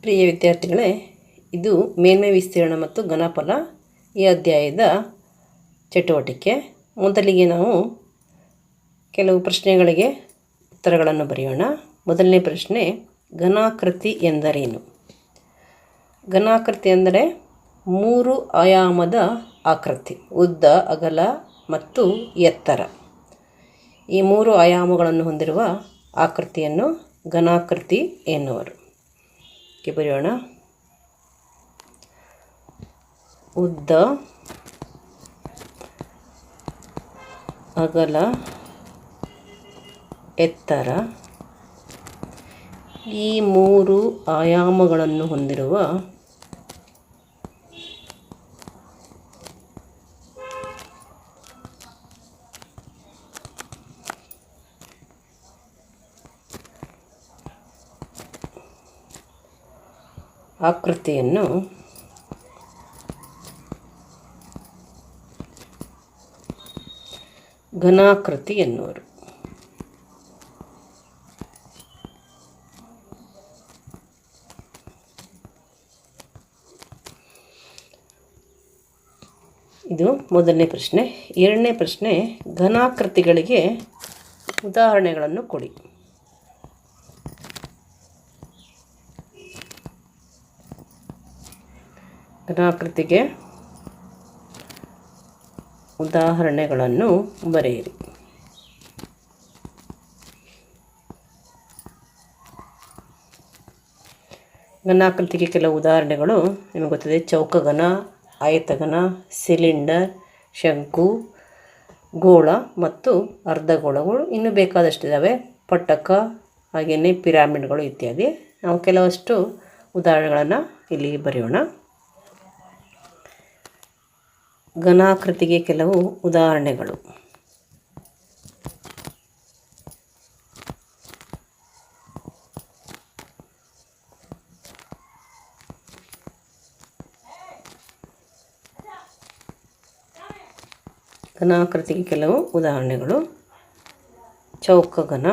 ಪ್ರಿಯ ವಿದ್ಯಾರ್ಥಿಗಳೇ, ಇದು ಮೇಲ್ಮೈ ವಿಸ್ತೀರ್ಣ ಮತ್ತು ಘನಫಲ ಈ ಅಧ್ಯಾಯದ ಚಟುವಟಿಕೆ. ಮೊದಲಿಗೆ ನಾವು ಕೆಲವು ಪ್ರಶ್ನೆಗಳಿಗೆ ಉತ್ತರಗಳನ್ನು ಬರೆಯೋಣ. ಮೊದಲನೇ ಪ್ರಶ್ನೆ, ಘನಾಕೃತಿ ಎಂದರೇನು? ಘನಾಕೃತಿ ಎಂದರೆ 3 ಆಯಾಮದ ಆಕೃತಿ. ಉದ್ದ, ಅಗಲ ಮತ್ತು ಎತ್ತರ. ಈ 3 ಆಯಾಮಗಳನ್ನು ಹೊಂದಿರುವ ಆಕೃತಿಯನ್ನು ಘನಾಕೃತಿ ಎನ್ನುವರು. ಬರೆಯೋಣ. ಉದ್ದ, ಅಗಲ, ಎತ್ತರ ಈ 3 ಆಯಾಮಗಳನ್ನು ಹೊಂದಿರುವ ಆಕೃತಿಯನ್ನು ಘನಾಕೃತಿ ಎನ್ನುವರು. ಇದು ಮೊದಲನೇ ಪ್ರಶ್ನೆ. ಎರಡನೇ ಪ್ರಶ್ನೆ, ಘನಾಕೃತಿಗಳಿಗೆ ಉದಾಹರಣೆಗಳನ್ನು ಕೊಡಿ. ಘನಾಕೃತಿಗೆ ಉದಾಹರಣೆಗಳನ್ನು ಬರೆಯಿರಿ. ಘನಾಕೃತಿಗೆ ಕೆಲವು ಉದಾಹರಣೆಗಳು ನಿಮಗೆ ಗೊತ್ತಿದೆ. ಚೌಕಘನ, ಆಯತಘನ, ಸಿಲಿಂಡರ್, ಶಂಕು, ಗೋಳ ಮತ್ತು ಅರ್ಧಗೋಳಗಳು. ಇನ್ನೂ ಬೇಕಾದಷ್ಟಿದ್ದಾವೆ. ಪಟ್ಟಕ, ಹಾಗೆಯೇ ಪಿರಾಮಿಡ್ಗಳು ಇತ್ಯಾದಿ. ನಾವು ಕೆಲವಷ್ಟು ಉದಾಹರಣೆಗಳನ್ನು ಇಲ್ಲಿ ಬರೆಯೋಣ. ಘನಾಕೃತಿಗೆ ಕೆಲವು ಉದಾಹರಣೆಗಳು. ಘನಾಕೃತಿಗೆ ಕೆಲವು ಉದಾಹರಣೆಗಳು: ಚೌಕಘನ,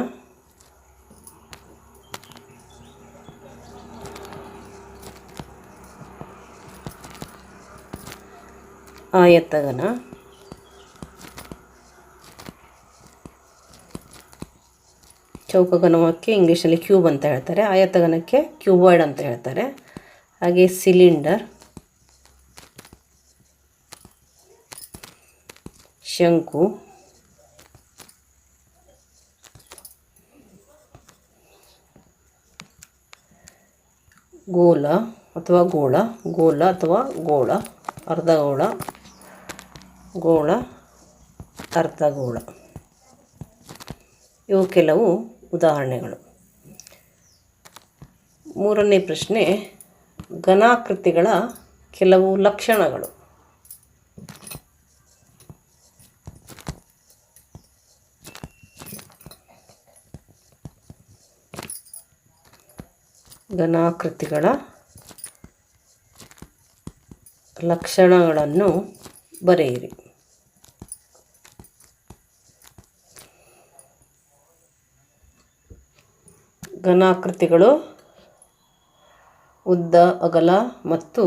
ಆಯತಘನ, ಚೌಕಘನಕ್ಕೆ ಇಂಗ್ಲೀಷಲ್ಲಿ ಕ್ಯೂಬ್ ಅಂತ ಹೇಳ್ತಾರೆ, ಆಯತಘನಕ್ಕೆ ಕ್ಯೂಬಾಯ್ಡ್ ಅಂತ ಹೇಳ್ತಾರೆ. ಹಾಗೆ ಸಿಲಿಂಡರ್, ಶಂಕು, ಗೋಲ ಅಥವಾ ಗೋಳ, ಗೋಲ ಅಥವಾ ಗೋಳ, ಅರ್ಧಗೋಳ, ಗೋಳ, ಅರ್ಧಗೋಳ. ಇವು ಕೆಲವು ಉದಾಹರಣೆಗಳು. ಮೂರನೇ ಪ್ರಶ್ನೆ, ಘನಾಕೃತಿಗಳ ಕೆಲವು ಲಕ್ಷಣಗಳು. ಘನಾಕೃತಿಗಳ ಲಕ್ಷಣಗಳನ್ನು ಬರೆಯಿರಿ. ಘನಾಕೃತಿಗಳು ಉದ್ದ, ಅಗಲ ಮತ್ತು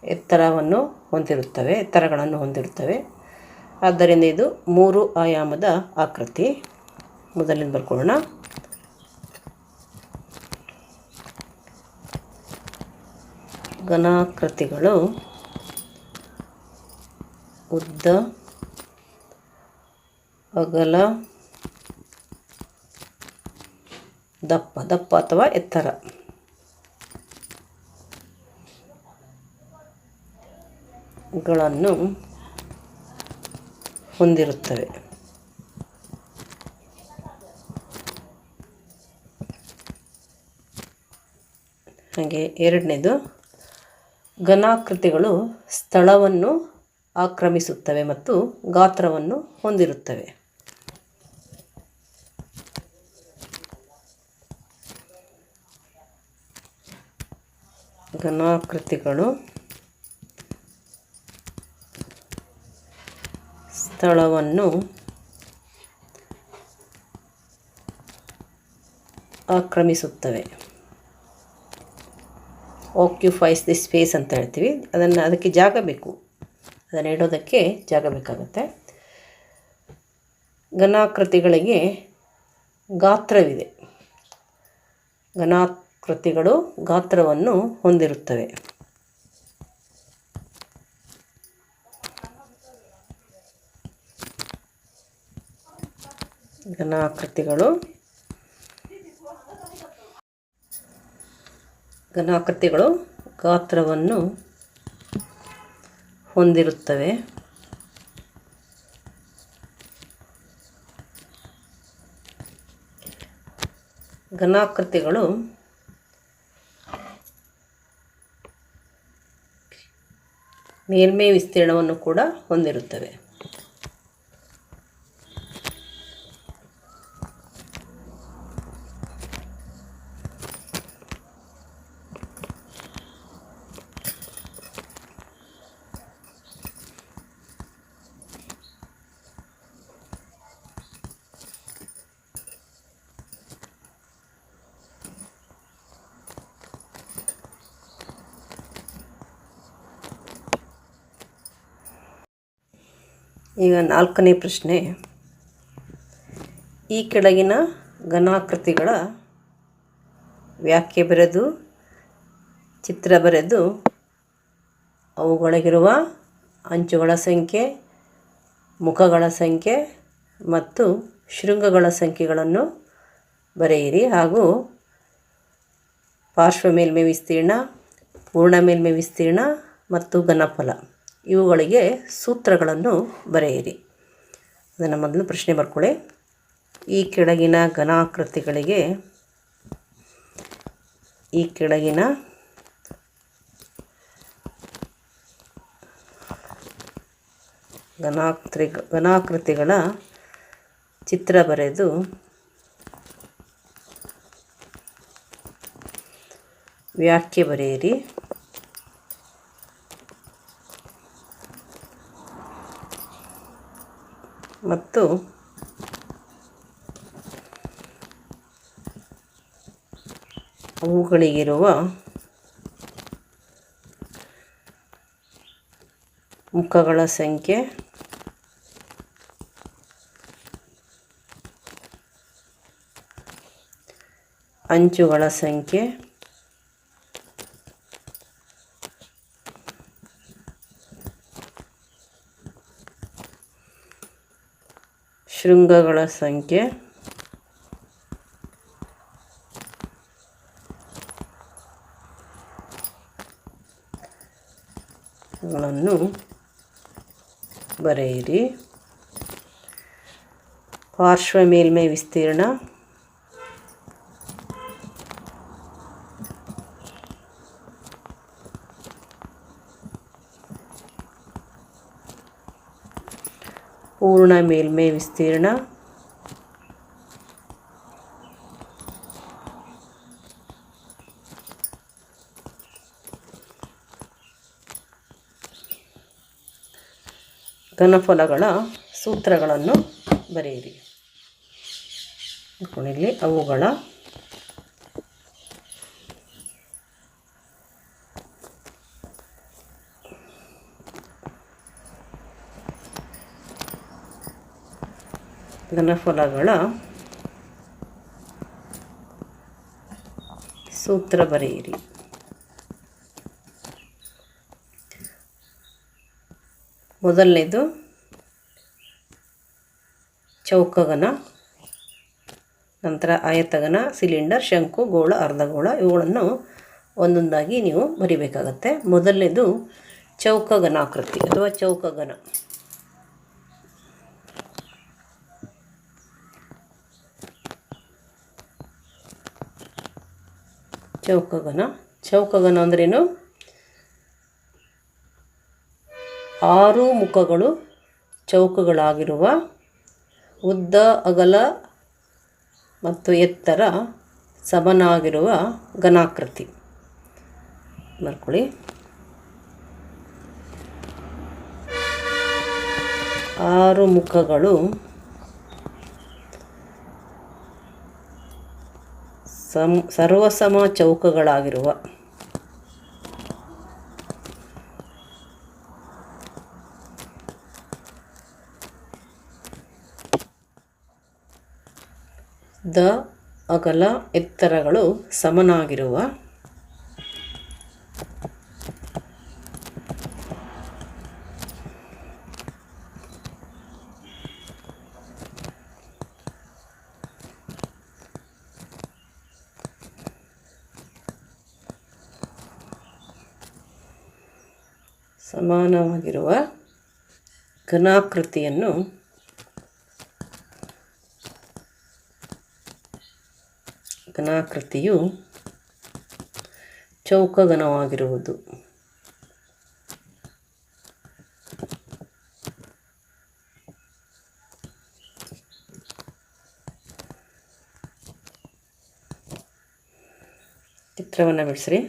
ಎತ್ತರಗಳನ್ನು ಹೊಂದಿರುತ್ತವೆ. ಆದ್ದರಿಂದ ಇದು 3 ಆಯಾಮದ ಆಕೃತಿ. ಮೊದಲಿಂದ ಬರ್ಕೊಳ್ಳೋಣ. ಘನಾಕೃತಿಗಳು ಉದ್ದ, ಅಗಲ, ದಪ್ಪ ಅಥವಾ ಎತ್ತರ ಗಳನ್ನು ಹೊಂದಿರುತ್ತವೆ. ಹಾಗೆ ಎರಡನೇದು, ಘನಾಕೃತಿಗಳು ಸ್ಥಳವನ್ನು ಆಕ್ರಮಿಸುತ್ತವೆ ಮತ್ತು ಗಾತ್ರವನ್ನು ಹೊಂದಿರುತ್ತವೆ. ಘನಾಕೃತಿಗಳು ಸ್ಥಳವನ್ನು ಆಕ್ರಮಿಸುತ್ತವೆ. ಆಕ್ಯುಪೈಸ್ ದಿ ಸ್ಪೇಸ್ ಅಂತ ಹೇಳ್ತೀವಿ. ಅದಕ್ಕೆ ಜಾಗ ಬೇಕು, ಅದನ್ನು ಇಡೋದಕ್ಕೆ ಜಾಗ ಬೇಕಾಗುತ್ತೆ. ಘನಾಕೃತಿಗಳಿಗೆ ಗಾತ್ರವಿದೆ. ಘನಾಕೃತಿಗಳು ಗಾತ್ರವನ್ನು ಹೊಂದಿರುತ್ತವೆ. ಘನಾಕೃತಿಗಳು ಗಾತ್ರವನ್ನು ಹೊಂದಿರುತ್ತವೆ. ಘನಾಕೃತಿಗಳು ಮೇಲ್ಮೈ ವಿಸ್ತೀರ್ಣವನ್ನು ಕೂಡ ಹೊಂದಿರುತ್ತವೆ. ಈಗ 4ನೇ ಪ್ರಶ್ನೆ. ಈ ಕೆಳಗಿನ ಘನಾಕೃತಿಗಳ ವ್ಯಾಖ್ಯೆ ಬರೆದು ಚಿತ್ರ ಬರೆದು ಅವುಗಳಿಗಿರುವ ಅಂಚುಗಳ ಸಂಖ್ಯೆ, ಮುಖಗಳ ಸಂಖ್ಯೆ ಮತ್ತು ಶೃಂಗಗಳ ಸಂಖ್ಯೆಗಳನ್ನು ಬರೆಯಿರಿ. ಹಾಗೂ ಪಾರ್ಶ್ವ ಮೇಲ್ಮೈ ವಿಸ್ತೀರ್ಣ, ಪೂರ್ಣ ಮೇಲ್ಮೈ ವಿಸ್ತೀರ್ಣ ಮತ್ತು ಘನಫಲ ಇವುಗಳಿಗೆ ಸೂತ್ರಗಳನ್ನು ಬರೆಯಿರಿ. ಅದನ್ನು ಮೊದಲು ಪ್ರಶ್ನೆ ಬರ್ಕೊಳ್ಳಿ. ಈ ಕೆಳಗಿನ ಘನಾಕೃತಿಗಳಿಗೆ ಘನಾಕೃತಿಗಳ ಚಿತ್ರ ಬರೆದು ವ್ಯಾಖ್ಯೆ ಬರೆಯಿರಿ. ಮತ್ತು ಅವುಗಳಿಗಿರುವ ಮುಖಗಳ ಸಂಖ್ಯೆ, ಅಂಚುಗಳ ಸಂಖ್ಯೆ, ಶೃಂಗಗಳ ಸಂಖ್ಯೆ ಗಳನ್ನು ಬರೆಯಿರಿ. ಪಾರ್ಶ್ವ ಮೇಲ್ಮೈ ವಿಸ್ತೀರ್ಣ, ಪೂರ್ಣ ಮೇಲ್ಮೈ ವಿಸ್ತೀರ್ಣ, ಘನಫಲಗಳ ಸೂತ್ರಗಳನ್ನು ಬರೆಯಿರಿ. ಇಲ್ಲಿ ಅವುಗಳ ಘನಫಲಗಳ ಸೂತ್ರ ಬರೆಯಿರಿ. ಮೊದಲನೇದು ಚೌಕಘನ, ನಂತರ ಆಯತಘನ, ಸಿಲಿಂಡರ್, ಶಂಕು, ಗೋಳ, ಅರ್ಧಗೋಳ ಇವುಗಳನ್ನು ಒಂದೊಂದಾಗಿ ನೀವು ಬರಿಬೇಕಾಗತ್ತೆ. ಮೊದಲನೇದು ಚೌಕಘನಾಕೃತಿ ಅಥವಾ ಚೌಕಘನ. ಚೌಕಘನ ಅಂದ್ರೇನು? 6 ಮುಖಗಳು ಚೌಕಗಳಾಗಿರುವ, ಉದ್ದ, ಅಗಲ ಮತ್ತು ಎತ್ತರ ಸಮನಾಗಿರುವ ಘನಾಕೃತಿ. ಬರ್ಕೊಳ್ಳಿ. 6 ಮುಖಗಳು ಸರ್ವಸಮ ಚೌಕಗಳಾಗಿರುವ ದ ಅಗಲ ಎತ್ತರಗಳು ಸಮನಾಗಿರುವ ಘನಾಕೃತಿಯನ್ನು ಘನಾಕೃತಿಯು ಚೌಕಘನವಾಗಿರುವುದು. ಚಿತ್ರವನ್ನು ಬಿಡಿಸ್ರಿ.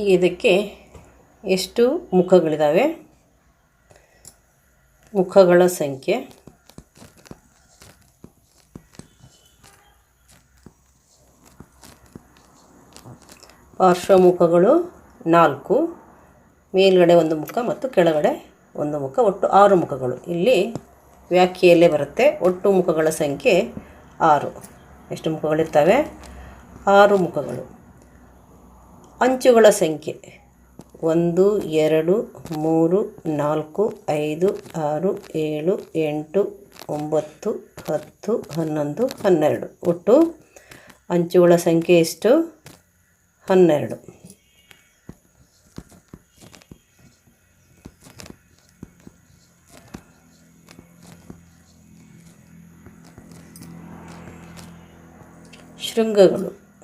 ಈಗ ಇದಕ್ಕೆ ಎಷ್ಟು ಮುಖಗಳಿದ್ದಾವೆ? ಮುಖಗಳ ಸಂಖ್ಯೆ ಪಾರ್ಶ್ವಮುಖಗಳು 4, ಮೇಲ್ಗಡೆ ಒಂದು ಮುಖ ಮತ್ತು ಕೆಳಗಡೆ ಒಂದು ಮುಖ, ಒಟ್ಟು 6 ಮುಖಗಳು. ಇಲ್ಲಿ ವ್ಯಾಖ್ಯೆಯಲ್ಲೇ ಬರುತ್ತೆ. ಒಟ್ಟು ಮುಖಗಳ ಸಂಖ್ಯೆ 6. ಎಷ್ಟು ಮುಖಗಳಿರ್ತವೆ? 6 ಮುಖಗಳು. ಅಂಚುಗಳ ಸಂಖ್ಯೆ 1, 2, 3, 4, 5, 6, 7, 8, 9, 10, 11, 12. ಒಟ್ಟು ಅಂಚುಗಳ ಸಂಖ್ಯೆ ಎಷ್ಟು? 12.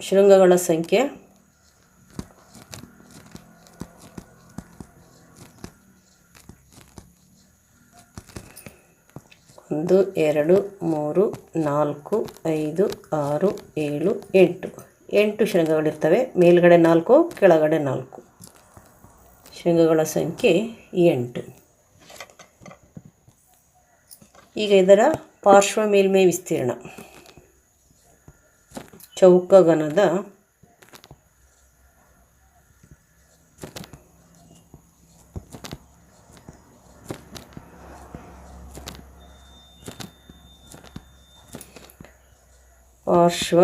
ಶೃಂಗಗಳ ಸಂಖ್ಯೆ 1, 2, 3, 4, 5, 6, 7, 8. 8 ಶೃಂಗಗಳಿರ್ತವೆ. ಮೇಲ್ಗಡೆ 4, ಕೆಳಗಡೆ 4. ಶೃಂಗಗಳ ಸಂಖ್ಯೆ 8. ಈಗ ಇದರ ಪಾರ್ಶ್ವ ಮೇಲ್ಮೈ ವಿಸ್ತೀರ್ಣ ಚೌಕಘನದ ಪಾರ್ಶ್ವ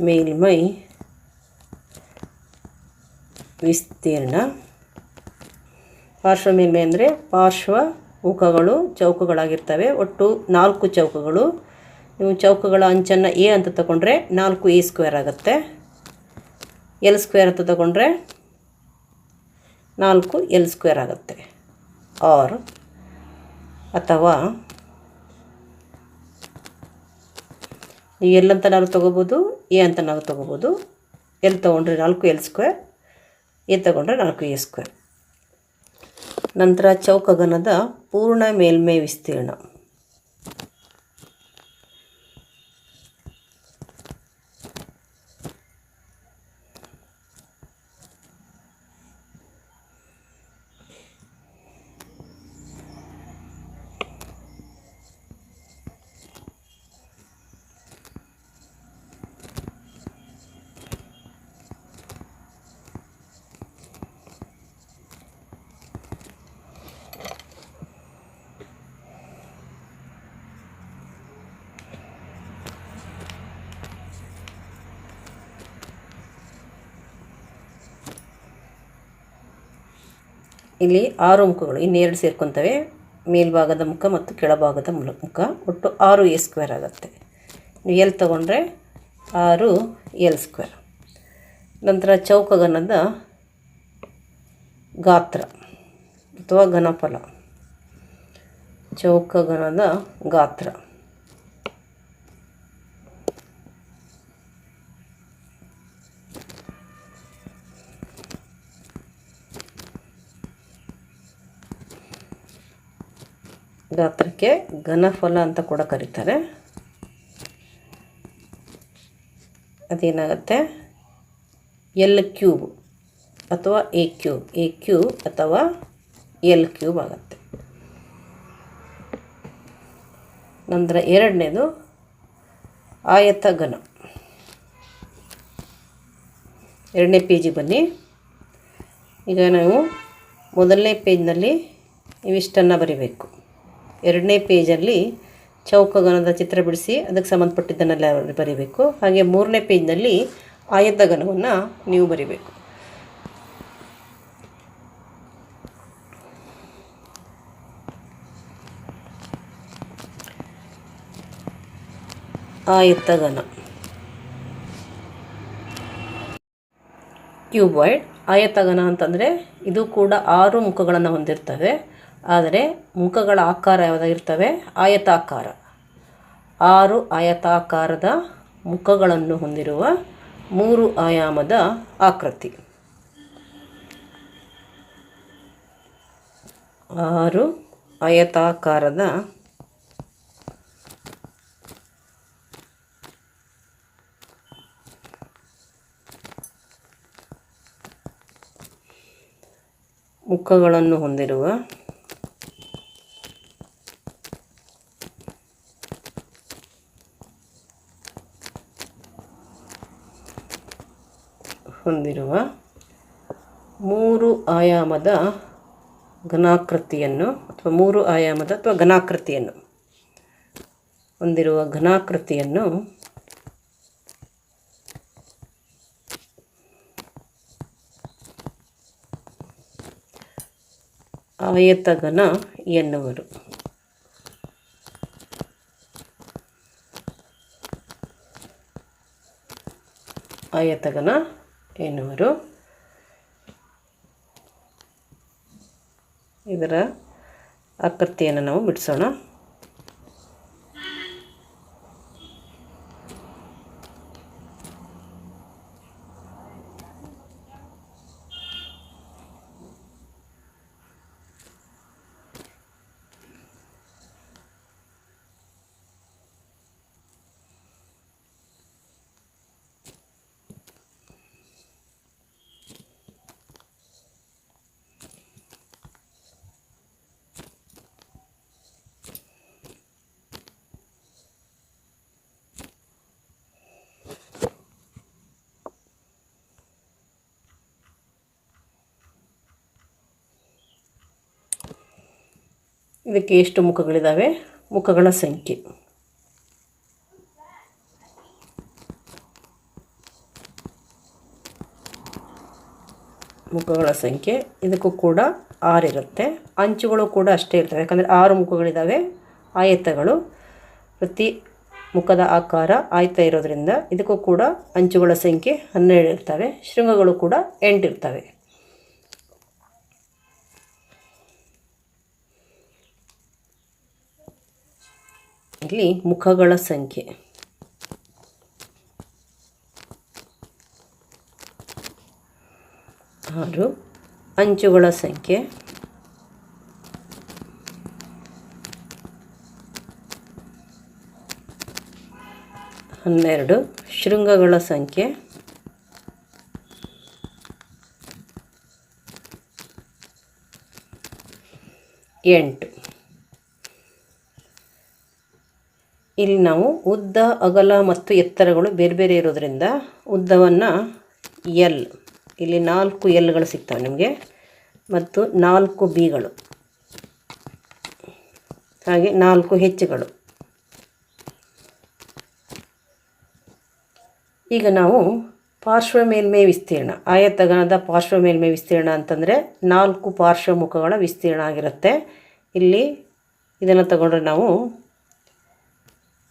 ಮೇಲ್ಮೈ ವಿಸ್ತೀರ್ಣ. ಪಾರ್ಶ್ವ ಮೇಲ್ಮೈ ಅಂದರೆ ಪಾರ್ಶ್ವ ಮುಖಗಳು ಚೌಕಗಳಾಗಿರ್ತವೆ. ಒಟ್ಟು 4 ಚೌಕಗಳು. ನೀವು ಚೌಕಗಳ ಅಂಚನ್ನು ಎ ಅಂತ ತಗೊಂಡ್ರೆ 4a² ಆಗುತ್ತೆ. L² ಅಂತ ತಗೊಂಡ್ರೆ 4L² ಆಗುತ್ತೆ. ಆರ್ ಅಥವಾ ನೀವು ಎಲ್ ಅಂತ ನಾವು ತೊಗೋಬೋದು, ಎ ಅಂತ ನಾವು ತೊಗೋಬೋದು. ಎಲ್ ತೊಗೊಂಡ್ರೆ 4L², ಎ ತೊಗೊಂಡ್ರೆ 4a². ನಂತರ ಚೌಕಘನದ ಪೂರ್ಣ ಮೇಲ್ಮೈ ವಿಸ್ತೀರ್ಣ ಇಲ್ಲಿ 6 ಮುಖಗಳು, ಇನ್ನೆರಡು ಸೇರ್ಕೊತವೆ. ಮೇಲ್ಭಾಗದ ಮುಖ ಮತ್ತು ಕೆಳಭಾಗದ ಮುಖ. ಒಟ್ಟು 6a² ಆಗುತ್ತೆ. ನೀವು ಎಲ್ ತೊಗೊಂಡ್ರೆ 6L². ನಂತರ ಚೌಕಘನದ ಗಾತ್ರ ಅಥವಾ ಘನಫಲ ಚೌಕಘನದ ಗಾತ್ರ. ಗಾತ್ರಕ್ಕೆ ಘನಫಲ ಅಂತ ಕೂಡ ಕರೀತಾರೆ. ಅದೇನಾಗುತ್ತೆ, ಎಲ್ ಕ್ಯೂಬ್ ಅಥವಾ ಎ ಕ್ಯೂಬ್ ಅಥವಾ ಎಲ್ ಕ್ಯೂಬ್ ಆಗುತ್ತೆ. ನಂತರ ಎರಡನೇದು ಆಯತಘನ. ಎರಡನೇ ಪೇಜಿಗೆ ಬನ್ನಿ. ಈಗ ನಾವು ಮೊದಲನೇ ಪೇಜ್ನಲ್ಲಿ ಇವಿಷ್ಟನ್ನು ಬರೀಬೇಕು. ಎರಡನೇ ಪೇಜಲ್ಲಿ ಚೌಕಘನದ ಚಿತ್ರ ಬಿಡಿಸಿ ಅದಕ್ಕೆ ಸಂಬಂಧಪಟ್ಟಿದ್ದನ್ನೆಲ್ಲ ಬರೀಬೇಕು. ಹಾಗೆ ಮೂರನೇ ಪೇಜ್ನಲ್ಲಿ ಆಯತಘನವನ್ನು ನೀವು ಬರೀಬೇಕು. ಆಯತಘನ ಕ್ಯೂಬಾಯ್ಡ್. ಆಯತಘನ ಅಂತಂದರೆ ಇದು ಕೂಡ 6 ಮುಖಗಳನ್ನು ಹೊಂದಿರ್ತವೆ. ಆದರೆ ಮುಖಗಳ ಆಕಾರ ಯಾವುದಾಗಿರ್ತವೆ, ಆಯತಾಕಾರ. 6 ಆಯತಾಕಾರದ ಮುಖಗಳನ್ನು ಹೊಂದಿರುವ 3 ಆಯಾಮದ ಆಕೃತಿ. 6 ಆಯತಾಕಾರದ ಮುಖಗಳನ್ನು ಹೊಂದಿರುವ ಹೊಂದಿರುವ 3 ಆಯಾಮದ ಘನಾಕೃತಿಯನ್ನು ಅಥವಾ 3 ಆಯಾಮದ ಅಥವಾ ಘನಾಕೃತಿಯನ್ನು ಹೊಂದಿರುವ ಘನಾಕೃತಿಯನ್ನು ಆಯತಘನ ಎನ್ನುವರು. ಆಯತಘನ ಎನ್ನುವರು. ಇದರ ಆಕೃತಿಯನ್ನು ನಾವು ಬಿಡಿಸೋಣ. ಇದಕ್ಕೆ ಎಷ್ಟು ಮುಖಗಳಿದ್ದಾವೆ? ಮುಖಗಳ ಸಂಖ್ಯೆ ಇದಕ್ಕೂ ಕೂಡ 6 ಇರುತ್ತೆ. ಅಂಚುಗಳು ಕೂಡ ಅಷ್ಟೇ ಇರ್ತವೆ, ಯಾಕಂದರೆ 6 ಮುಖಗಳಿದ್ದಾವೆ. ಆಯತಗಳು ಪ್ರತಿ ಮುಖದ ಆಕಾರ ಆಯತ ಇರೋದರಿಂದ ಇದಕ್ಕೂ ಕೂಡ ಅಂಚುಗಳ ಸಂಖ್ಯೆ 12 ಇರ್ತವೆ. ಶೃಂಗಗಳು ಕೂಡ 8 ಇರ್ತವೆ. ಇಲ್ಲಿ ಮುಖಗಳ ಸಂಖ್ಯೆ 6, ಅಂಚುಗಳ ಸಂಖ್ಯೆ 12, ಶೃಂಗಗಳ ಸಂಖ್ಯೆ 8. ಇಲ್ಲಿ ನಾವು ಉದ್ದ, ಅಗಲ ಮತ್ತು ಎತ್ತರಗಳು ಬೇರೆ ಬೇರೆ ಇರೋದರಿಂದ ಉದ್ದವನ್ನು ಎಲ್, ಇಲ್ಲಿ 4 ಎಲ್ಗಳು ಸಿಗ್ತವೆ ನಿಮಗೆ, ಮತ್ತು 4 ಬಿಗಳು, ಹಾಗೆ 4 ಹೆಚ್ಚುಗಳು. ಈಗ ನಾವು ಪಾರ್ಶ್ವ ಮೇಲ್ಮೈ ವಿಸ್ತೀರ್ಣ, ಆಯತಘನದ ಪಾರ್ಶ್ವ ಮೇಲ್ಮೈ ವಿಸ್ತೀರ್ಣ ಅಂತಂದರೆ 4 ಪಾರ್ಶ್ವ ಮುಖಗಳ ವಿಸ್ತೀರ್ಣ ಆಗಿರುತ್ತೆ. ಇಲ್ಲಿ ಇದನ್ನು ತಗೊಂಡ್ರೆ ನಾವು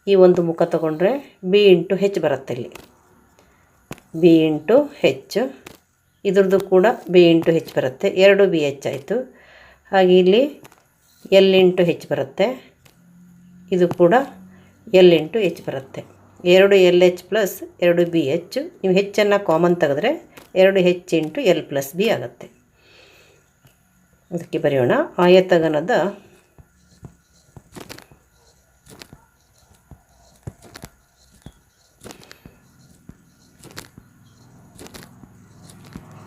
ಈ ಒಂದು ಮುಖ ತಗೊಂಡ್ರೆ ಬಿ ಇಂಟು ಹೆಚ್ ಬರುತ್ತೆ. ಇಲ್ಲಿ ಬಿ ಇಂಟು ಹೆಚ್, ಇದ್ರದ್ದು ಕೂಡ ಬಿ ಇಂಟು ಹೆಚ್ ಬರುತ್ತೆ. 2 ಬಿ ಹೆಚ್ ಆಯಿತು. ಹಾಗೆ ಇಲ್ಲಿ ಎಲ್ ಇಂಟು ಹೆಚ್ ಬರುತ್ತೆ, ಇದು ಕೂಡ ಎಲ್ ಇಂಟು ಹೆಚ್ ಬರುತ್ತೆ. 2 LH ಪ್ಲಸ್ 2 BH. ನೀವು ಹೆಚ್ಚನ್ನು ಕಾಮನ್ ತೆಗೆದ್ರೆ 2 H into L plus B ಆಗುತ್ತೆ. ಅದಕ್ಕೆ ಬರೆಯೋಣ, ಆಯತಘನದ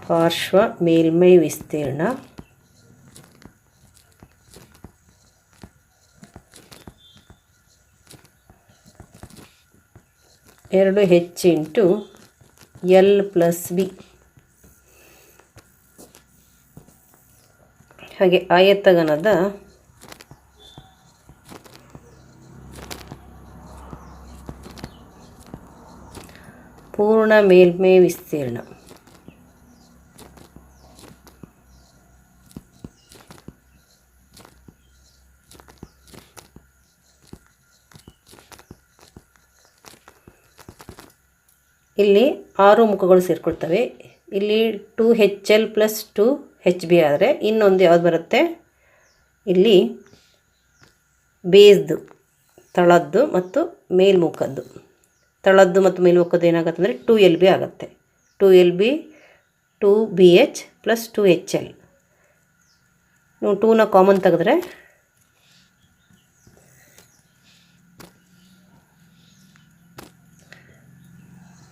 ಪಾರ್ಶ್ವ ಮೇಲ್ಮೈ ವಿಸ್ತೀರ್ಣ ಎರಡು H into l plus B. ಹಾಗೆ ಆಯತಘನದ ಪೂರ್ಣ ಮೇಲ್ಮೈ ವಿಸ್ತೀರ್ಣ ಇಲ್ಲಿ 6 ಮುಖಗಳು ಸೇರಿಕೊಳ್ತವೆ. ಇಲ್ಲಿ 2HL ಪ್ಲಸ್ 2HB ಆದರೆ ಇನ್ನೊಂದು ಯಾವುದು ಬರುತ್ತೆ, ಇಲ್ಲಿ ಬೇಸ್ದು ತಳದ್ದು ಮತ್ತು ಮೇಲ್ಮುಖದ್ದು. ತಳದ್ದು ಮತ್ತು ಮೇಲ್ಮುಖದ್ದು ಏನಾಗುತ್ತೆ ಅಂದರೆ 2LB ಆಗುತ್ತೆ. 2LB 2BH plus 2HL. ನೀವು 2ನ ಕಾಮನ್ ತೆಗೆದ್ರೆ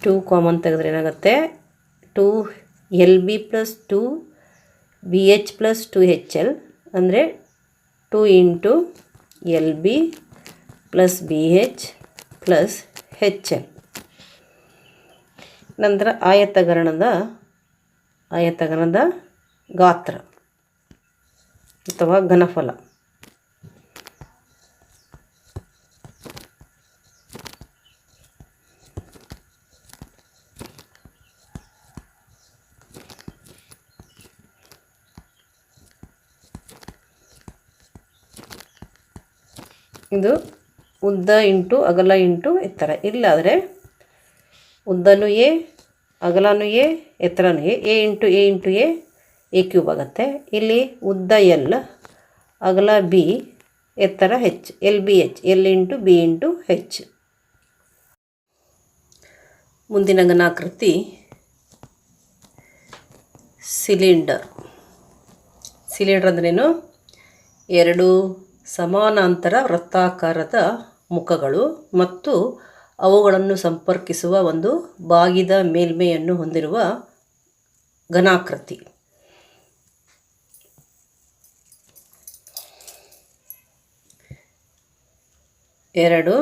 2 ಕಾಮನ್ ತೆಗೆದ್ರೆ ಏನಾಗುತ್ತೆ, 2LB plus 2BH plus 2HL ಅಂದರೆ 2 into LB plus BH plus HL. ನಂತರ ಆಯತಘನದ ಗಾತ್ರ ಅಥವಾ ಘನಫಲ. ಇದು ಉದ್ದ ಇಂಟು ಅಗಲ ಇಂಟು ಎತ್ತರ. ಇಲ್ಲಾದರೆ ಉದ್ದನೂ ಎ, ಅಗಲನೂ ಎ, ಎತ್ತರನೂ ಎ ಇಂಟು ಎ ಕ್ಯೂಬ್ ಆಗುತ್ತೆ. ಇಲ್ಲಿ ಉದ್ದ ಎಲ್, ಅಗಲ ಬಿ, ಎತ್ತರ H, LBH, L into B into H. ಮುಂದಿನ ಘನಾಕೃತಿ ಸಿಲಿಂಡರ್. ಸಿಲಿಂಡರ್ ಅಂದ್ರೇನು, 2 ಸಮಾನಾಂತರ ವೃತ್ತಾಕಾರದ ಮುಖಗಳು ಮತ್ತು ಅವುಗಳನ್ನು ಸಂಪರ್ಕಿಸುವ ಒಂದು ಬಾಗಿದ ಮೇಲ್ಮೈಯನ್ನು ಹೊಂದಿರುವ ಘನಾಕೃತಿ. ಎರಡು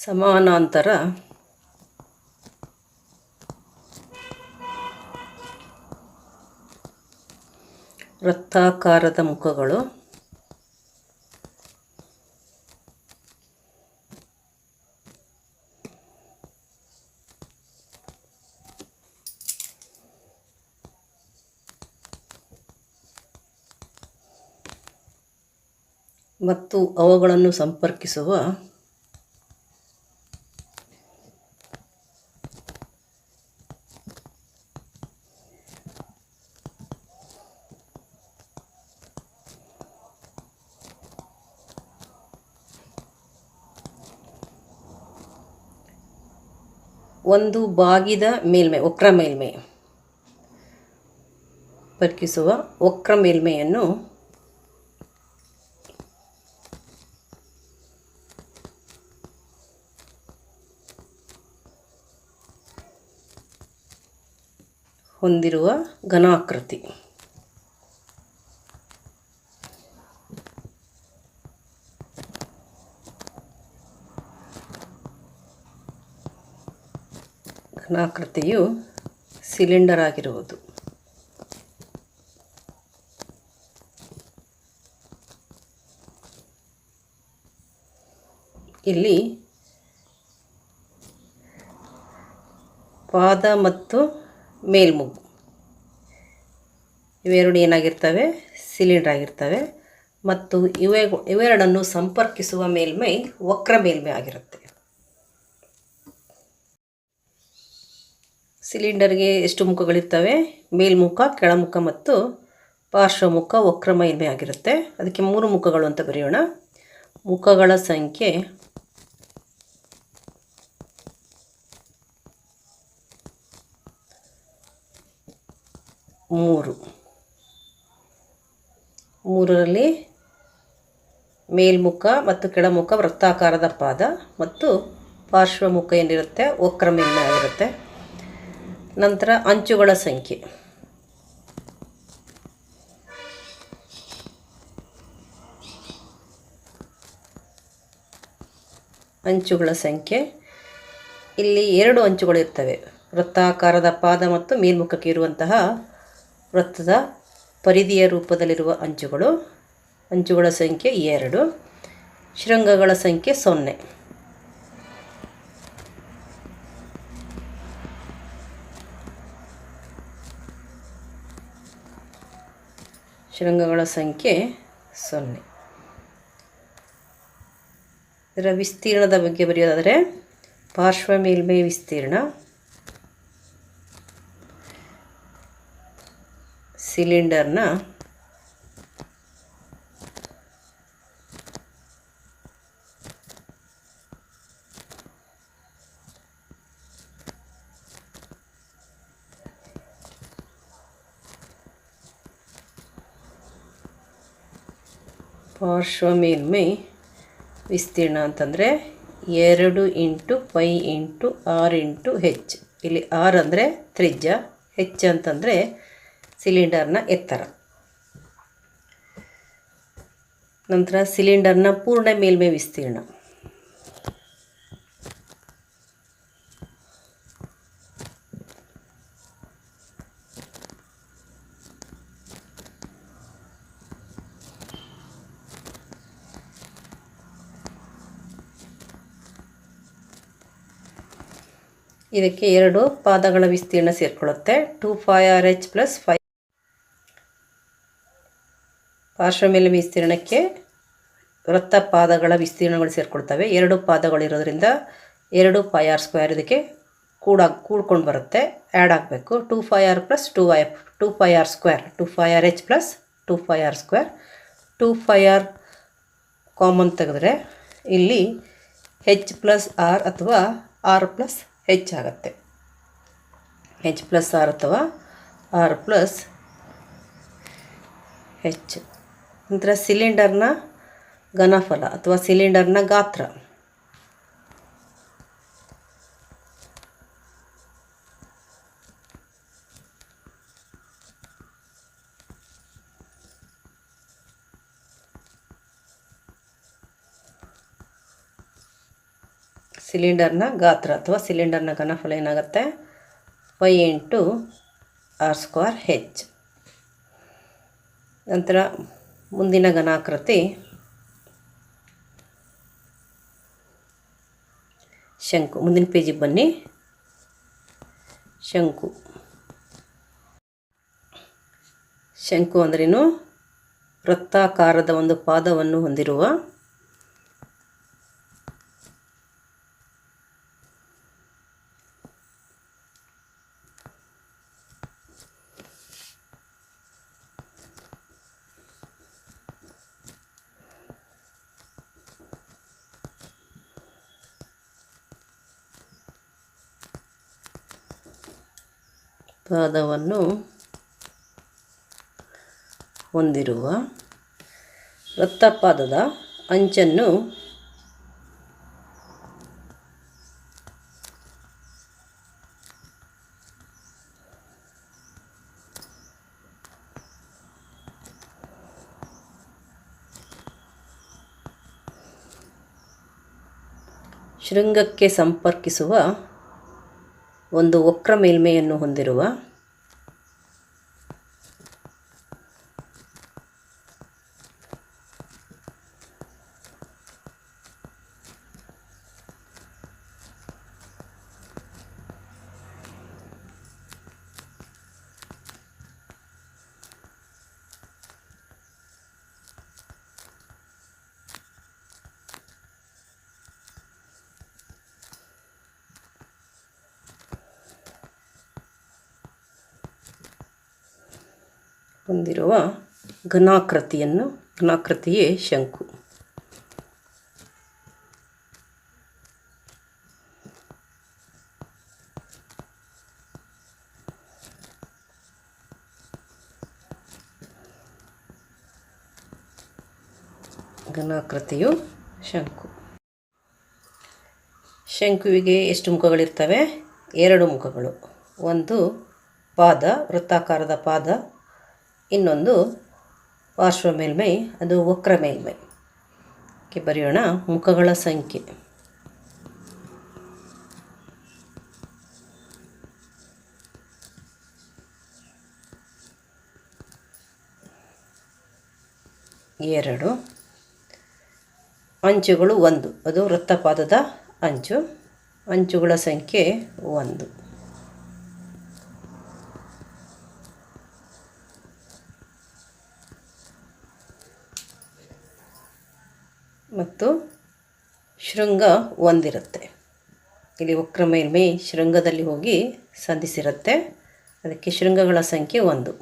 ಸಮಾನಾಂತರ ವೃತ್ತಾಕಾರದ ಮುಖಗಳು ಮತ್ತು ಅವುಗಳನ್ನು ಸಂಪರ್ಕಿಸುವ ಒಂದು ಬಾಗಿದ ಮೇಲ್ಮೈ, ವಕ್ರ ಮೇಲ್ಮೈ, ಸಂಪರ್ಕಿಸುವ ವಕ್ರ ಮೇಲ್ಮೈಯನ್ನು ಹೊಂದಿರುವ ಘನಾಕೃತಿ. ಘನಾಕೃತಿಯು ಸಿಲಿಂಡರ್ ಆಗಿರುವುದು. ಇಲ್ಲಿ ಪಾದ ಮತ್ತು ಮೇಲ್ಮುಗ್ಗು ಇವೆರಡು ಏನಾಗಿರ್ತವೆ, ಸಿಲಿಂಡರ್ ಆಗಿರ್ತವೆ. ಮತ್ತು ಇವೆರಡನ್ನು ಸಂಪರ್ಕಿಸುವ ಮೇಲ್ಮೈ ವಕ್ರ ಮೇಲ್ಮೈ ಆಗಿರುತ್ತೆ. ಸಿಲಿಂಡರ್ಗೆ ಎಷ್ಟು ಮುಖಗಳಿರ್ತವೆ? ಮೇಲ್ಮುಖ, ಕೆಳಮುಖ ಮತ್ತು ಪಾರ್ಶ್ವಮುಖ ವಕ್ರ ಮೇಲ್ಮೈ ಆಗಿರುತ್ತೆ. ಅದಕ್ಕೆ 3 ಮುಖಗಳು ಅಂತ ಬರೆಯೋಣ. ಮುಖಗಳ ಸಂಖ್ಯೆ 3. 3ರಲ್ಲಿ ಮೇಲ್ಮುಖ ಮತ್ತು ಕೆಳಮುಖ ವೃತ್ತಾಕಾರದ ಪಾದ ಮತ್ತು ಪಾರ್ಶ್ವಮುಖ ಏನಿರುತ್ತೆ ವಕ್ರ ಮೇಲ್ಮೈ ಆಗಿರುತ್ತೆ. ನಂತರ ಅಂಚುಗಳ ಸಂಖ್ಯೆ ಇಲ್ಲಿ 2 ಅಂಚುಗಳು ಇರ್ತವೆ. ವೃತ್ತಾಕಾರದ ಪಾದ ಮತ್ತು ಮೇಲ್ಮುಖಕ್ಕೆ ಇರುವಂತಹ ವೃತ್ತದ ಪರಿಧಿಯ ರೂಪದಲ್ಲಿರುವ ಅಂಚುಗಳ ಸಂಖ್ಯೆ 2. ಶೃಂಗಗಳ ಸಂಖ್ಯೆ 0. ಶೃಂಗಗಳ ಸಂಖ್ಯೆ 0. ಇದರ ವಿಸ್ತೀರ್ಣದ ಬಗ್ಗೆ ಬರೆಯೋದಾದರೆ ಪಾರ್ಶ್ವ ಮೇಲ್ಮೈ ವಿಸ್ತೀರ್ಣ ಸಿಲಿಂಡರ್ನ ಪಾರ್ಶ್ವ ಮೇಲ್ಮೈ ವಿಸ್ತೀರ್ಣ ಅಂತಂದರೆ 2 × π × r × h. ಇಲ್ಲಿ r ಅಂದರೆ ತ್ರಿಜ್ಯ, h ಅಂತಂದರೆ ಸಿಲಿಂಡರ್ನ ಎತ್ತರ. ನಂತರ ಸಿಲಿಂಡರ್ನ ಪೂರ್ಣ ಮೇಲ್ಮೈ ವಿಸ್ತೀರ್ಣ ಇದಕ್ಕೆ 2 ಪಾದಗಳ ವಿಸ್ತೀರ್ಣ ಸೇರಿಕೊಳ್ಳುತ್ತೆ. 2πrh + 5. ಪಾರ್ಶ್ವ ಮೇಲ್ಮೈ ವಿಸ್ತೀರ್ಣಕ್ಕೆ ವೃತ್ತ ಪಾದಗಳ ವಿಸ್ತೀರ್ಣಗಳು ಸೇರಿಕೊಳ್ತವೆ. 2 ಪಾದಗಳಿರೋದ್ರಿಂದ 2πr² ಇದಕ್ಕೆ ಕೂಡ್ಕೊಂಡು ಬರುತ್ತೆ, ಆ್ಯಡ್ ಆಗಬೇಕು. 2πr + 2πr², 2πrh + 2πr². 2πr common ತೆಗೆದ್ರೆ ಇಲ್ಲಿ h + r ಅಥವಾ r + h ಆಗುತ್ತೆ. h + r ಅಥವಾ r + h. ನಂತರ ಸಿಲಿಂಡರ್ನ ಘನಫಲ ಅಥವಾ ಸಿಲಿಂಡರ್ನ ಗಾತ್ರ ಅಥವಾ ಸಿಲಿಂಡರ್ನ ಘನಫಲ ಏನಾಗುತ್ತೆ? π × r²h. ನಂತರ ಮುಂದಿನ ಘನಾಕೃತಿ ಶಂಕು. ಮುಂದಿನ ಪೇಜಿಗೆ ಬನ್ನಿ. ಶಂಕು ಅಂದ್ರೇನು? ವೃತ್ತಾಕಾರದ ಒಂದು ಪಾದವನ್ನು ಹೊಂದಿರುವ ಪಾದವನ್ನು ಹೊಂದಿರುವ ವೃತ್ತಪಾದದ ಅಂಚನ್ನು ಶೃಂಗಕ್ಕೆ ಸಂಪರ್ಕಿಸುವ ಒಂದು ವಕ್ರ ಮೇಲ್ಮೈಯನ್ನು ಹೊಂದಿರುವ ಹೊಂದಿರುವ ಘನಾಕೃತಿಯೇ ಶಂಕು. ಘನಾಕೃತಿಯು ಶಂಕು. ಶಂಕುವಿಗೆ ಎಷ್ಟು ಮುಖಗಳಿರ್ತವೆ? 2 ಮುಖಗಳು. ಒಂದು ಪಾದ, ವೃತ್ತಾಕಾರದ ಪಾದ, ಇನ್ನೊಂದು ಪಾರ್ಶ್ವ ಮೇಲ್ಮೈ, ಅದು ವಕ್ರ ಮೇಲ್ಮೈ. ಬರೆಯೋಣ ಮುಖಗಳ ಸಂಖ್ಯೆ. ಎರಡು. ಅಂಚುಗಳು 1, ಅದು ವೃತ್ತಪಾದದ ಅಂಚುಗಳ ಸಂಖ್ಯೆ 1. ಮತ್ತು ಶೃಂಗ 1 ಇರುತ್ತೆ. ಇಲ್ಲಿ ವಕ್ರ ಮೇಲ್ಮೈ ಶೃಂಗದಲ್ಲಿ ಹೋಗಿ ಸಂಧಿಸಿರುತ್ತೆ, ಅದಕ್ಕೆ ಶೃಂಗಗಳ ಸಂಖ್ಯೆ 1.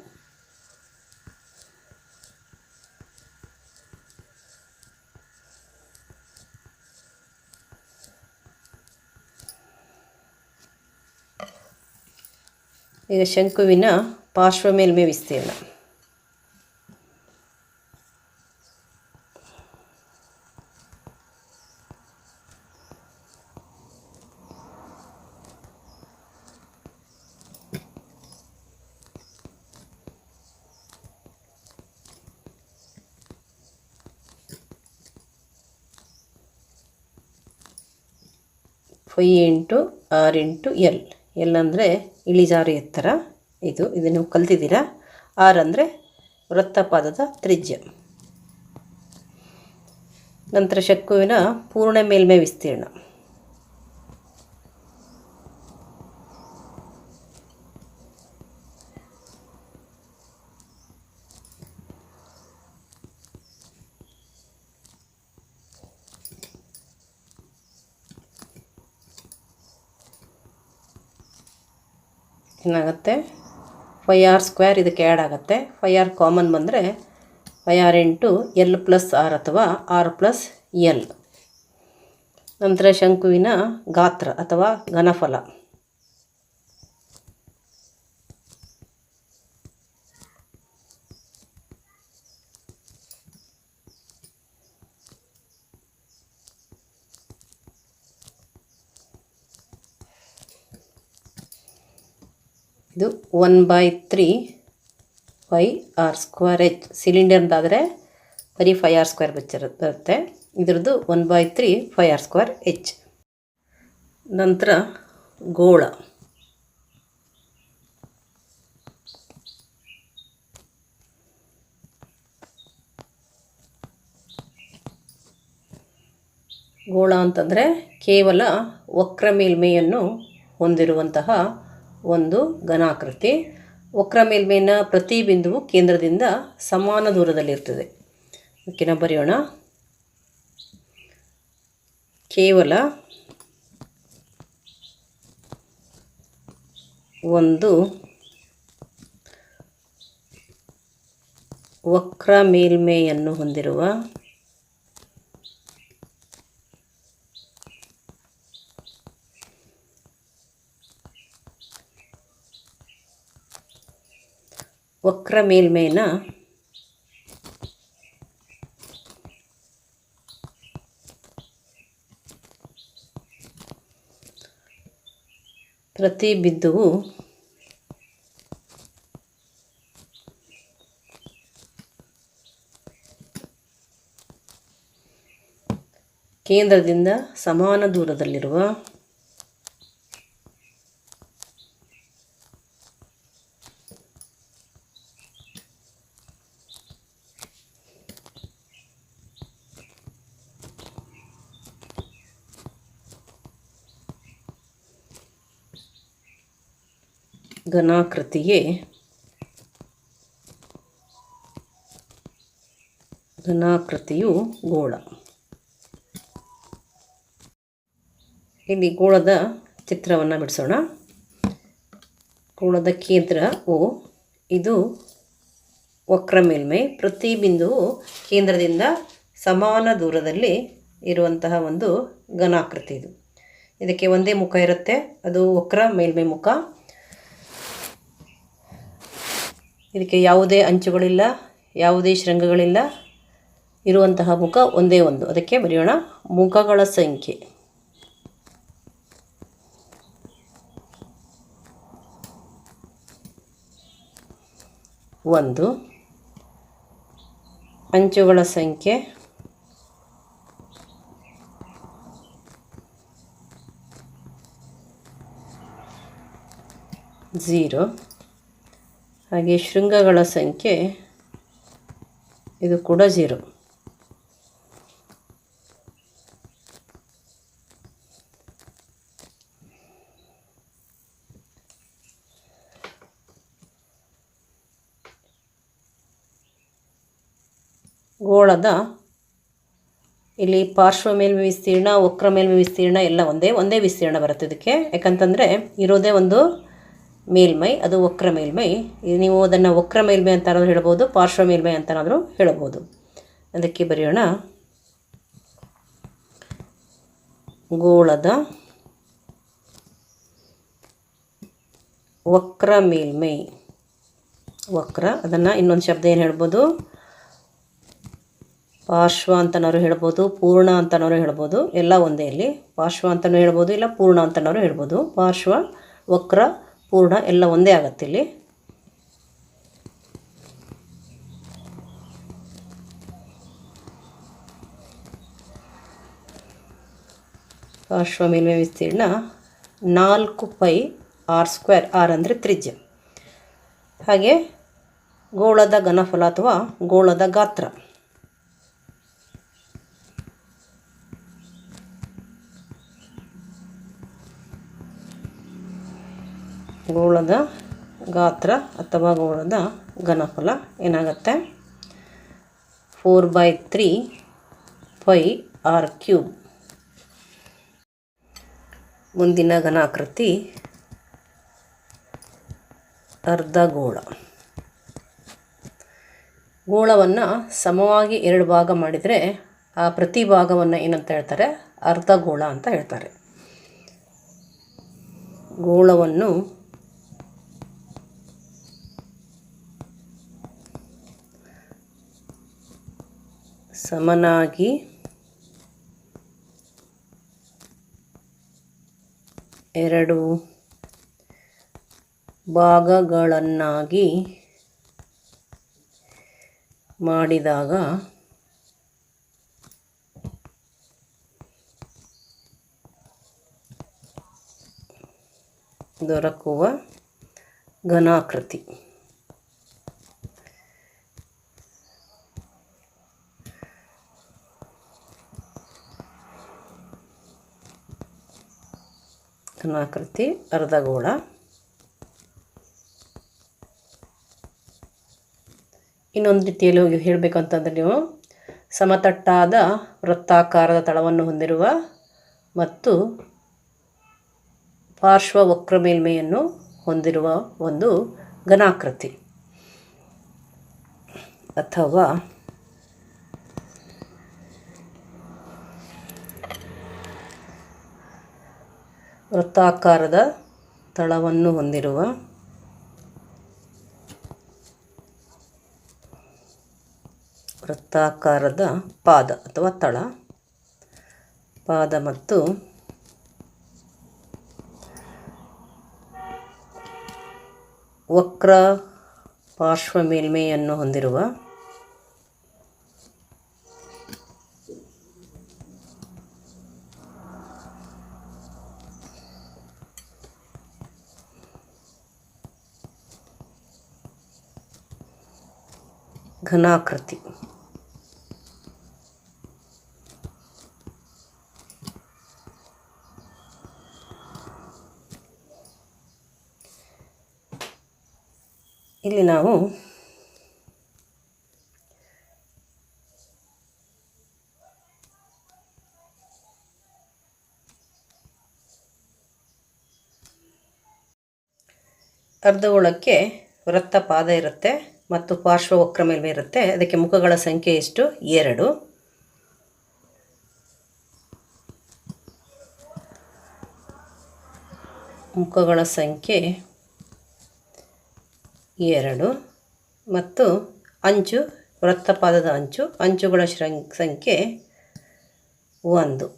ಈಗ ಶಂಕುವಿನ ಪಾರ್ಶ್ವ ಮೇಲ್ಮೈ ವಿಸ್ತೀರ್ಣ. Pi into r into l. L ಅಂದರೆ ಇಳಿಜಾರು ಎತ್ತರ, ಇದು ನೀವು ಕಲ್ತಿದ್ದೀರಾ. ಆರ್ ಅಂದರೆ ವೃತ್ತಪಾದದ ತ್ರಿಜ್ಯ. ನಂತರ ಶಂಕುವಿನ ಪೂರ್ಣ ಮೇಲ್ಮೈ ವಿಸ್ತೀರ್ಣ. ಏನಾಗುತ್ತೆ? 5r² ಇದಕ್ಕೆ ಆ್ಯಡ್ ಆಗುತ್ತೆ. 5r ಕಾಮನ್ ಬಂದರೆ 5r into l plus r ಅಥವಾ ಆರ್ ಪ್ಲಸ್ ಎಲ್. ನಂತರ ಶಂಕುವಿನ ಗಾತ್ರ ಅಥವಾ ಘನಫಲ. ಇದು 1/3 5r²h. ಸಿಲಿಂಡರ್ದಾದರೆ ಬರೀ 5r² ಬರುತ್ತೆ. ಇದರದ್ದು 1/3 5r²h. ನಂತರ ಗೋಳ. ಗೋಳ ಅಂತಂದರೆ ಕೇವಲ ವಕ್ರ ಮೇಲ್ಮೈಯನ್ನು ಹೊಂದಿರುವಂತಹ ಒಂದು ಘನಾಕೃತಿ. ವಕ್ರ ಮೇಲ್ಮೈನ ಪ್ರತಿ ಬಿಂದುವು ಕೇಂದ್ರದಿಂದ ಸಮಾನ ದೂರದಲ್ಲಿರ್ತದೆ. ಅದಕ್ಕೆ ನಾವು ಬರೆಯೋಣ ಕೇವಲ ಒಂದು ವಕ್ರ ಮೇಲ್ಮೈಯನ್ನು ಹೊಂದಿರುವ ವಕ್ರ ಮೇಲ್ಮೈನ ಪ್ರತಿ ಬಿಂದುವು ಕೇಂದ್ರದಿಂದ ಸಮಾನ ದೂರದಲ್ಲಿರುವ ಘನಾಕೃತಿಯು ಗೋಳ. ಇಲ್ಲಿ ಗೋಳದ ಚಿತ್ರವನ್ನು ಬಿಡಿಸೋಣ. ಗೋಳದ ಕೇಂದ್ರ O, ಇದು ವಕ್ರ ಮೇಲ್ಮೈ. ಪ್ರತಿ ಬಿಂದುವು ಕೇಂದ್ರದಿಂದ ಸಮಾನ ದೂರದಲ್ಲಿ ಇರುವಂತಹ ಒಂದು ಘನಾಕೃತಿ ಇದು. ಇದಕ್ಕೆ ಒಂದೇ ಮುಖ ಇರುತ್ತೆ, ಅದು ವಕ್ರ ಮೇಲ್ಮೈ ಮುಖ. ಇದಕ್ಕೆ ಯಾವುದೇ ಅಂಚುಗಳಿಲ್ಲ, ಯಾವುದೇ ಶೃಂಗಗಳಿಲ್ಲ, ಇರುವಂತಹ ಮುಖ ಒಂದೇ ಒಂದು. ಅದಕ್ಕೆ ಬರೆಯೋಣ ಮುಖಗಳ ಸಂಖ್ಯೆ. ಒಂದು, ಅಂಚುಗಳ ಸಂಖ್ಯೆ 0, ಹಾಗೆ ಶೃಂಗಗಳ ಸಂಖ್ಯೆ ಇದು ಕೂಡ 0. ಗೋಳದ ಇಲ್ಲಿ ಪಾರ್ಶ್ವ ಮೇಲ್ಮೈ ವಿಸ್ತೀರ್ಣ, ವಕ್ರ ಮೇಲ್ಮೈ ವಿಸ್ತೀರ್ಣ ಎಲ್ಲ ಒಂದೇ ವಿಸ್ತೀರ್ಣ ಬರುತ್ತೆ ಇದಕ್ಕೆ. ಯಾಕಂತಂದರೆ ಇರೋದೇ ಒಂದು ಮೇಲ್ಮೈ, ಅದು ವಕ್ರ ಮೇಲ್ಮೈ. ನೀವು ಅದನ್ನು ವಕ್ರ ಮೇಲ್ಮೈ ಅಂತನಾದರೂ ಹೇಳ್ಬೋದು, ಪಾರ್ಶ್ವ ಮೇಲ್ಮೈ ಅಂತನಾದರೂ ಹೇಳ್ಬೋದು. ಅದಕ್ಕೆ ಬರೆಯೋಣ ಗೋಳದ ವಕ್ರ ಮೇಲ್ಮೈ. ವಕ್ರ, ಅದನ್ನು ಇನ್ನೊಂದು ಶಬ್ದ ಏನು ಹೇಳ್ಬೋದು, ಪಾರ್ಶ್ವ ಅಂತನಾದ್ರು ಹೇಳ್ಬೋದು, ಪೂರ್ಣ ಅಂತನಾದ್ರು ಹೇಳ್ಬೋದು, ಎಲ್ಲ ಒಂದೇ. ಇಲ್ಲಿ ಪಾರ್ಶ್ವ ಅಂತಲೂ ಹೇಳ್ಬೋದು, ಇಲ್ಲ ಪೂರ್ಣ ಅಂತನಾದ್ರು ಹೇಳ್ಬೋದು. ಪಾರ್ಶ್ವ, ವಕ್ರ, ಪೂರ್ಣ ಎಲ್ಲ ಒಂದೇ ಆಗತ್ತೆ ಇಲ್ಲಿ. ಪಾರ್ಶ್ವ ಮೇಲ್ಮೈ ವಿಸ್ತೀರ್ಣ 4πr². r ಅಂದರೆ ತ್ರಿಜ್ಯ. ಹಾಗೆ ಗೋಳದ ಘನಫಲ ಅಥವಾ ಗೋಳದ ಗಾತ್ರ. ಗೋಳದ ಗಾತ್ರ ಅಥವಾ ಗೋಳದ ಘನಫಲ ಏನಾಗುತ್ತೆ, 4/3πr³. ಮುಂದಿನ ಘನಾಕೃತಿ ಅರ್ಧಗೋಳ. ಗೋಳವನ್ನು ಸಮವಾಗಿ 2 ಭಾಗ ಮಾಡಿದರೆ ಆ ಪ್ರತಿ ಭಾಗವನ್ನು ಏನಂತ ಹೇಳ್ತಾರೆ, ಅರ್ಧಗೋಳ ಅಂತ ಹೇಳ್ತಾರೆ. ಗೋಳವನ್ನು ಸಮನಾಗಿ 2 ಭಾಗಗಳನ್ನಾಗಿ ಮಾಡಿದಾಗ ದೊರಕುವ ಘನಾಕೃತಿ. ಘನಾಕೃತಿ ಅರ್ಧಗೋಳ. ಇನ್ನೊಂದು ರೀತಿಯಲ್ಲಿ ಹೇಳಬೇಕಂತಂದರೆ, ನೀವು ಸಮತಟ್ಟಾದ ವೃತ್ತಾಕಾರದ ತಳವನ್ನು ಹೊಂದಿರುವ ಮತ್ತು ಪಾರ್ಶ್ವ ವಕ್ರ ಮೇಲ್ಮೈಯನ್ನು ಹೊಂದಿರುವ ಒಂದು ಘನಾಕೃತಿ, ಅಥವಾ ವೃತ್ತಾಕಾರದ ತಳವನ್ನು ಹೊಂದಿರುವ ವೃತ್ತಾಕಾರದ ಪಾದ ಅಥವಾ ತಳ, ಪಾದ ಮತ್ತು ವಕ್ರ ಪಾರ್ಶ್ವ ಮೇಲ್ಮೈಯನ್ನು ಹೊಂದಿರುವ ಘನಾಕೃತಿ. ಇಲ್ಲಿ ನಾವು ಅರ್ಧಗೋಳಕ್ಕೆ ವೃತ್ತ ಪಾದ ಇರುತ್ತೆ, ಮತ್ತು ಪಾರ್ಶ್ವ ವಕ್ರ ಮೇಲ್ಮೈ ಇರುತ್ತೆ. ಅದಕ್ಕೆ ಮುಖಗಳ ಸಂಖ್ಯೆ ಎಷ್ಟು? 2. ಮುಖಗಳ ಸಂಖ್ಯೆ 2 ಮತ್ತು ಅಂಚು, ವೃತ್ತಪಾದದ ಅಂಚುಗಳ ಸಂಖ್ಯೆ 1.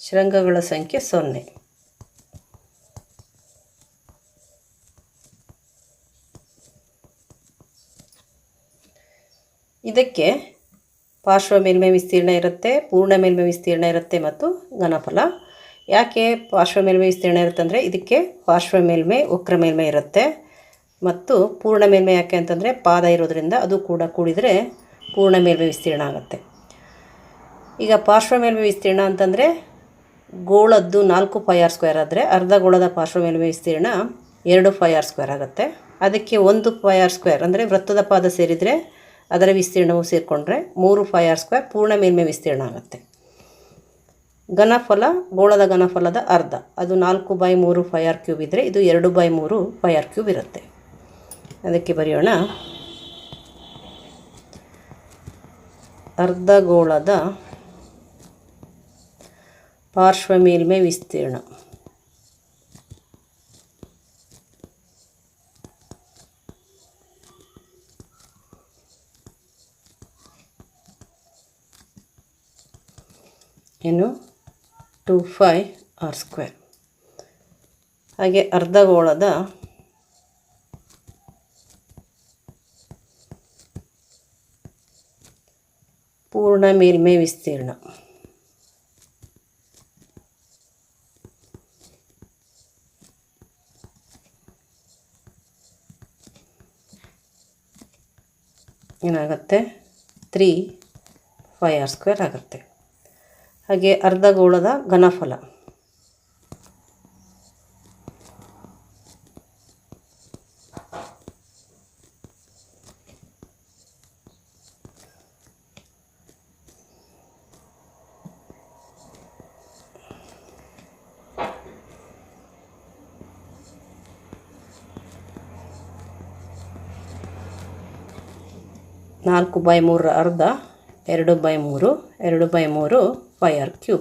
ಶೃಂಗಗಳ ಸಂಖ್ಯೆ 0. ಇದಕ್ಕೆ ಪಾರ್ಶ್ವ ಮೇಲ್ಮೈ ವಿಸ್ತೀರ್ಣ ಇರುತ್ತೆ, ಪೂರ್ಣ ಮೇಲ್ಮೈ ವಿಸ್ತೀರ್ಣ ಇರುತ್ತೆ ಮತ್ತು ಘನಫಲ. ಯಾಕೆ ಪಾರ್ಶ್ವ ಮೇಲ್ಮೈ ವಿಸ್ತೀರ್ಣ ಇರುತ್ತೆ ಅಂದರೆ ಇದಕ್ಕೆ ಪಾರ್ಶ್ವ ಮೇಲ್ಮೈ ವಕ್ರ ಮೇಲ್ಮೈ ಇರುತ್ತೆ. ಮತ್ತು ಪೂರ್ಣ ಮೇಲ್ಮೈ ಯಾಕೆ ಅಂತಂದರೆ ಪಾದ ಇರೋದ್ರಿಂದ ಅದು ಕೂಡ ಕೂಡಿದರೆ ಪೂರ್ಣ ಮೇಲ್ಮೈ ವಿಸ್ತೀರ್ಣ ಆಗುತ್ತೆ. ಈಗ ಪಾರ್ಶ್ವ ಮೇಲ್ಮೈ ವಿಸ್ತೀರ್ಣ ಅಂತಂದರೆ ಗೋಳದ್ದು 4 πr² ಆದರೆ ಅರ್ಧಗೋಳದ ಪಾರ್ಶ್ವ ಮೇಲ್ಮೈ ವಿಸ್ತೀರ್ಣ 2 πr² ಆಗುತ್ತೆ. ಅದಕ್ಕೆ 1 πr² ಅಂದರೆ ವೃತ್ತದ ಪಾದ ಸೇರಿದರೆ ಅದರ ವಿಸ್ತೀರ್ಣವು ಸೇರಿಕೊಂಡ್ರೆ 3 πr² ಪೂರ್ಣ ಮೇಲ್ಮೈ ವಿಸ್ತೀರ್ಣ ಆಗುತ್ತೆ. ಘನಫಲ ಗೋಳದ ಘನಫಲದ ಅರ್ಧ, ಅದು 4/3 πr³ ಇದ್ದರೆ ಇದು 2/3 πr³ ಇರುತ್ತೆ. ಅದಕ್ಕೆ ಬರೆಯೋಣ, ಅರ್ಧಗೋಳದ ಪಾರ್ಶ್ವ ಮೇಲ್ಮೈ ವಿಸ್ತೀರ್ಣ ಏನು 2πr². ಹಾಗೆ ಅರ್ಧಗೋಳದ ಪೂರ್ಣ ಮೇಲ್ಮೈ ವಿಸ್ತೀರ್ಣ ಏನಾಗುತ್ತೆ? 3πr² ಆಗುತ್ತೆ. ಹಾಗೆ ಅರ್ಧಗೋಳದ ಘನಫಲ ನಾಲ್ಕು ಬೈ 3 ಅರ್ಧ 2/3 2/3 πr³